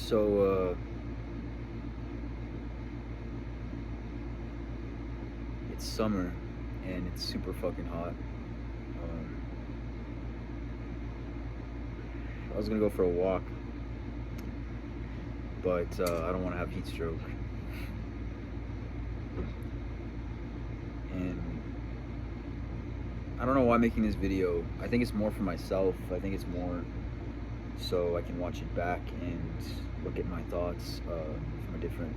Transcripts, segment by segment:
So, it's summer and it's super fucking hot. I was gonna go for a walk, but I don't want to have heat stroke. And I don't know why I'm making this video. I think it's more for myself. I think it's more so I can watch it back and look at my thoughts from a different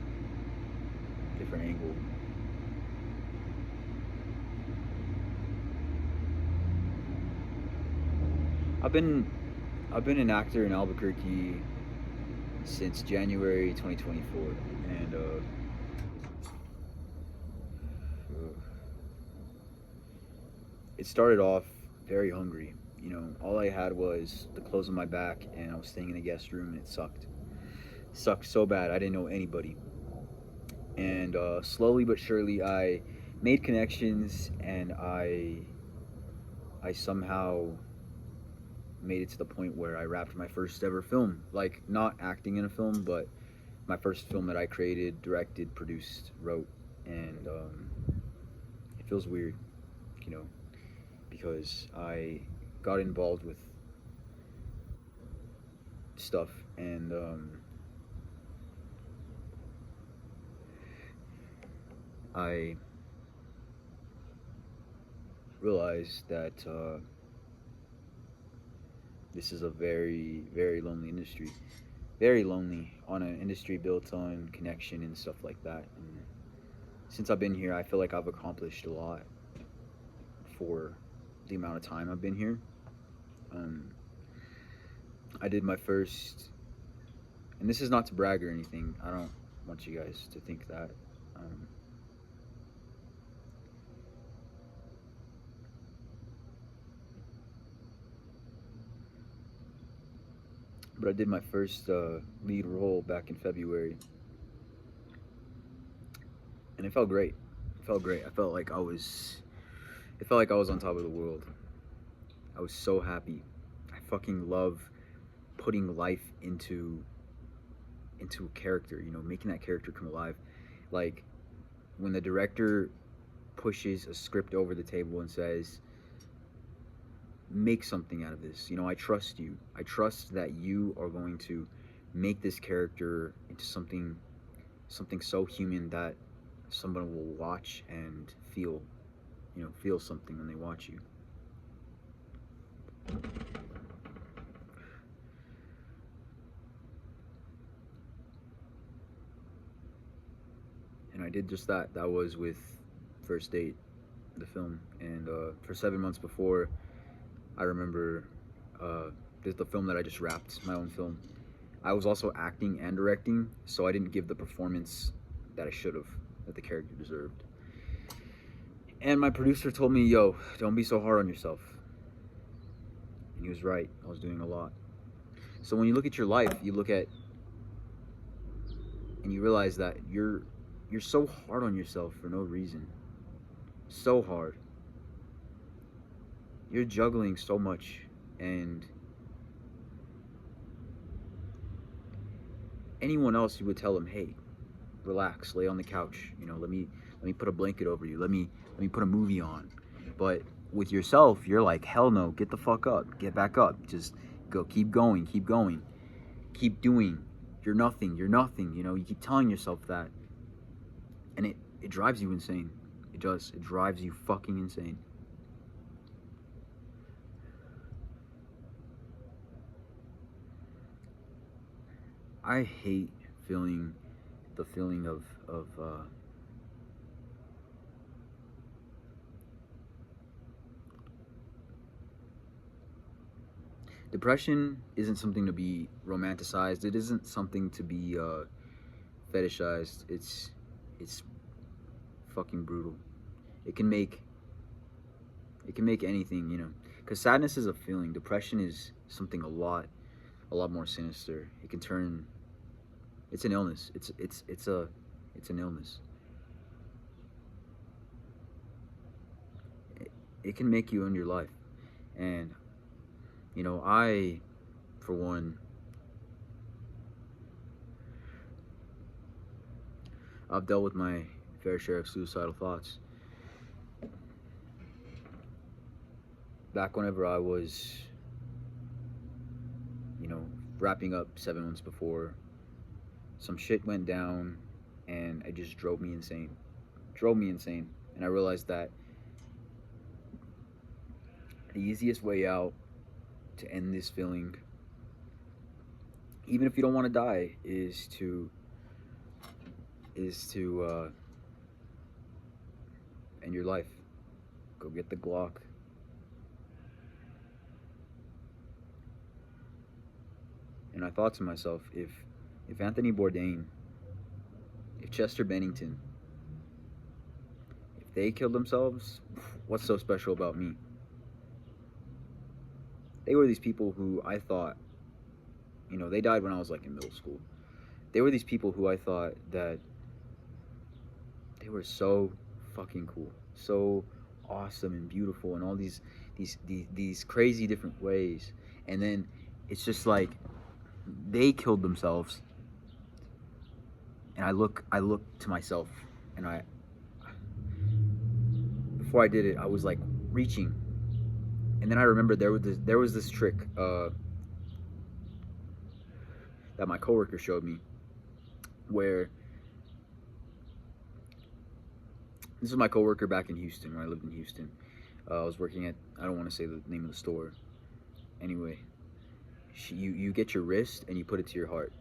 angle. I've been I've been an actor in Albuquerque since January 2024, and it started off very hungry. You know, all I had was the clothes on my back, and I was staying in a guest room, and it sucked. It sucked so bad. I didn't know anybody, and slowly but surely, I made connections, and I somehow made it to the point where I wrapped my first ever film. Like, not acting in a film, but my first film that I created, directed, produced, wrote, and it feels weird, you know, because I got involved with stuff, and I realized that this is a very lonely industry, very lonely, on an industry built on connection and stuff like that. And since I've been here, I feel like I've accomplished a lot for the amount of time I've been here. Um, I did my first, and this is not to brag or anything. I don't want you guys to think that. Um, but I did my first lead role back in February, and it felt great. It felt great. I felt like I was. It felt like I was on top of the world. I was so happy. I fucking love putting life into a character. You know, making that character come alive. Like when the director pushes a script over the table and says, make something out of this. You know, I trust you. I trust that you are going to make this character into something so human that someone will watch and feel, you know, feel something when they watch you. And I did just that. That was with First Date, the film. And for 7 months before, I remember this is the film that I just wrapped, my own film. I was also acting and directing, so I didn't give the performance that I should have, that the character deserved. And my producer told me, yo, don't be so hard on yourself. And he was right. I was doing a lot. So when you look at your life, you look at and you realize that you're so hard on yourself for no reason. So hard. You're juggling so much, and anyone else, you would tell them, hey, relax, lay on the couch, you know, let me put a blanket over you, let me put a movie on. But with yourself, you're like, hell no, get the fuck up, get back up, just go, keep going, keep doing. You're nothing, you know. You keep telling yourself that, and it drives you insane. It does. It drives you fucking insane. I hate feeling the feeling of depression isn't something to be romanticized. It isn't something to be fetishized. It's fucking brutal. It can make it can make anything, you know. Because sadness is a feeling. Depression is something a lot more sinister. It can turn. It's an illness. It's an illness. It can make you end your life. And you know, I, for one, I've dealt with my fair share of suicidal thoughts. Back whenever I was, you know, wrapping up 7 months before, some shit went down and it just drove me insane. Drove me insane. And I realized that the easiest way out to end this feeling, even if you don't want to die, is to end your life. Go get the Glock. And I thought to myself, if Anthony Bourdain, if Chester Bennington, if they killed themselves, what's so special about me? They were these people who I thought, they died when I was like in middle school. They were these people who I thought that they were so fucking cool, so awesome and beautiful in all these crazy different ways. And then it's just like they killed themselves, and I look to myself, and before I did it, I was like reaching, and then I remembered there was this trick that my coworker showed me, where this is my coworker back in Houston, when I lived in Houston. I was working at, I don't want to say the name of the store. Anyway, you get your wrist and you put it to your heart.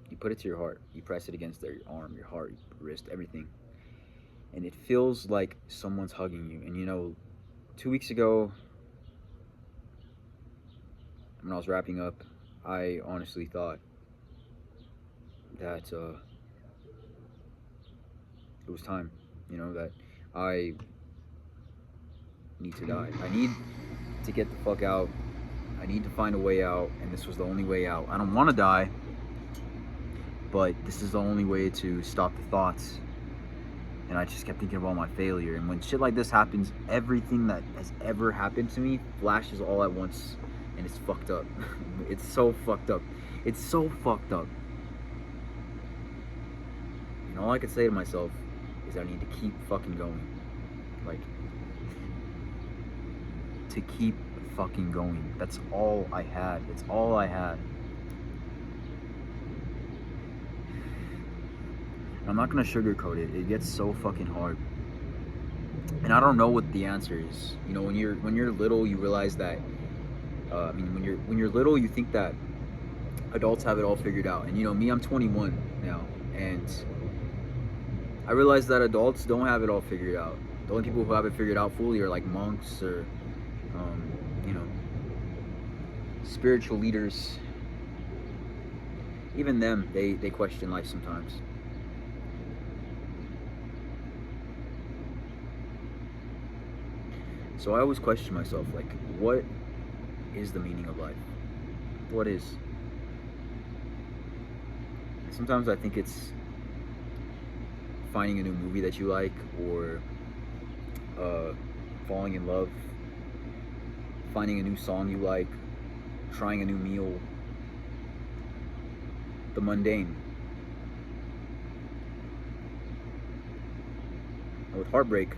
You put it to your heart. You press it against your arm, your heart, your wrist, everything. And it feels like someone's hugging you. And 2 weeks ago, when I was wrapping up, I honestly thought that it was time, that I need to die. I need to get the fuck out. I need to find a way out, and this was the only way out. I don't want to die, but this is the only way to stop the thoughts. And I just kept thinking of all my failure. And when shit like this happens, everything that has ever happened to me flashes all at once, and it's fucked up. It's so fucked up. It's so fucked up. And all I could say to myself is I need to keep fucking going. Like, to keep fucking going. That's all I had. It's all I had. And I'm not gonna sugarcoat it. It gets so fucking hard. And I don't know what the answer is. When you're little, you realize that. When you're little, you think that adults have it all figured out. And me, I'm 21 now, and I realize that adults don't have it all figured out. The only people who have it figured out fully are like monks or spiritual leaders. Even them, they question life sometimes. So I always question myself, like, what is the meaning of life? What is? Sometimes I think it's finding a new movie that you like, or falling in love, finding a new song you like, trying a new meal, the mundane. And with heartbreak,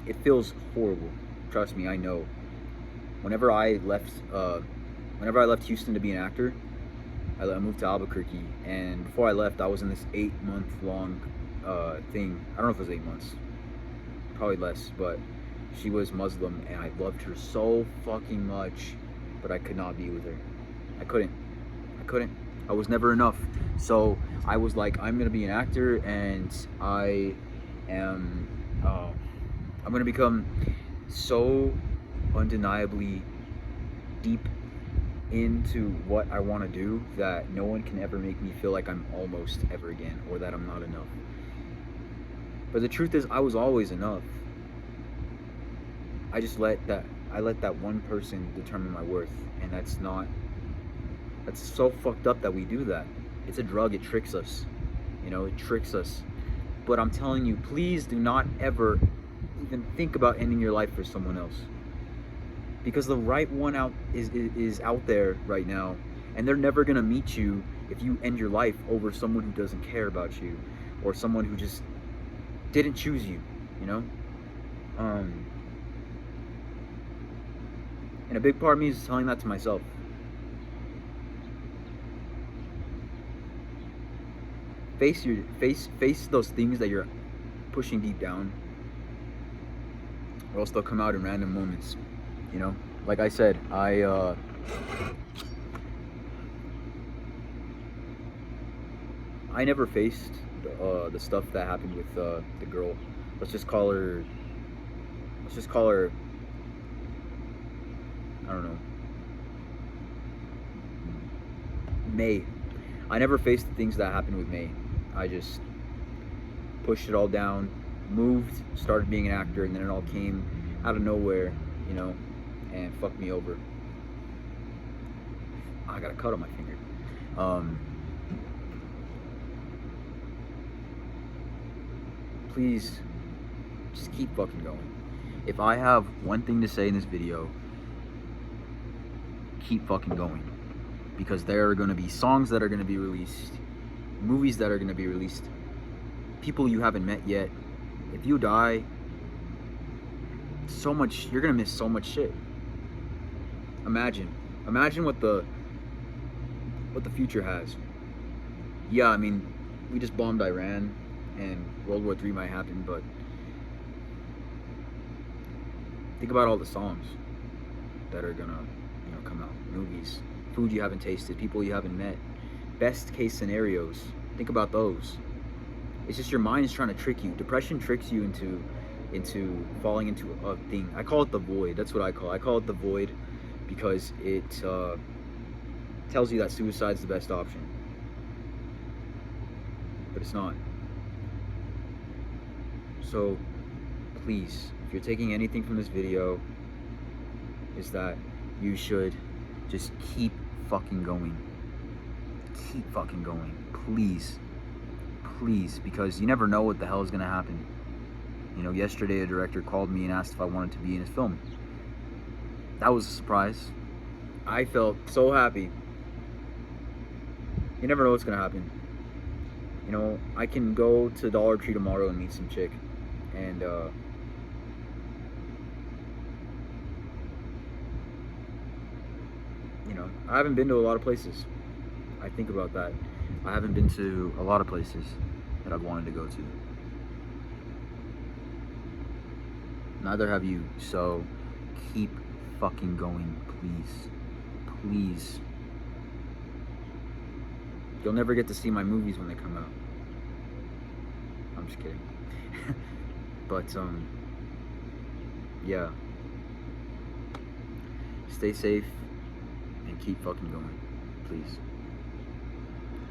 it feels horrible. Trust me, I know. Whenever I left Houston to be an actor, I moved to Albuquerque, and before I left, I was in this 8-month-long thing. I don't know if it was 8 months, probably less, but she was Muslim, and I loved her so fucking much, but I could not be with her. I couldn't. I was never enough. So I was like, I'm gonna be an actor, and I'm gonna become so undeniably deep into what I want to do that no one can ever make me feel like I'm almost ever again, or that I'm not enough. But the truth is, I was always enough. I let that one person determine my worth, and that's so fucked up that we do that. It's a drug. It tricks us. It tricks us. But I'm telling you, please do not ever even think about ending your life for someone else, because the right one is out there right now, And they're never gonna meet you if you end your life over someone who doesn't care about you, or someone who just didn't choose you, you know? And a big part of me is telling that to myself. Face those things that you're pushing deep down, or else they'll come out in random moments, you know? Like I said, I never faced the stuff that happened with the girl. Let's just call her. Let's just call her. I don't know. May. I never faced the things that happened with May. I just pushed it all down, moved, started being an actor, and then it all came out of nowhere, you know, and fucked me over. I got a cut on my finger. Please, just keep fucking going. If I have one thing to say in this video, keep fucking going. Because there are going to be songs that are going to be released, movies that are going to be released, people you haven't met yet. If you die, so much, you're going to miss so much shit. Imagine what the future has. Yeah, I mean, we just bombed Iran, and World War III might happen, but think about all the songs that are gonna, you know, come out. Movies, food you haven't tasted, people you haven't met, best case scenarios. Think about those. It's just your mind is trying to trick you. Depression tricks you into falling into a thing. I call it the void. That's what I call it. I call it the void because it tells you that suicide's the best option, but it's not. So please, if you're taking anything from this video, is that you should just keep fucking going. Keep fucking going. Please. Please, because you never know what the hell is gonna happen. You know, yesterday a director called me and asked if I wanted to be in his film. That was a surprise. I felt so happy. You never know what's gonna happen. You know, I can go to Dollar Tree tomorrow and meet some chick, and you know, I haven't been to a lot of places. I think about that. I haven't been to a lot of places that I've wanted to go to. Neither have you, so keep fucking going, please. Please. You'll never get to see my movies when they come out. I'm just kidding. But, yeah. Stay safe and keep fucking going, please.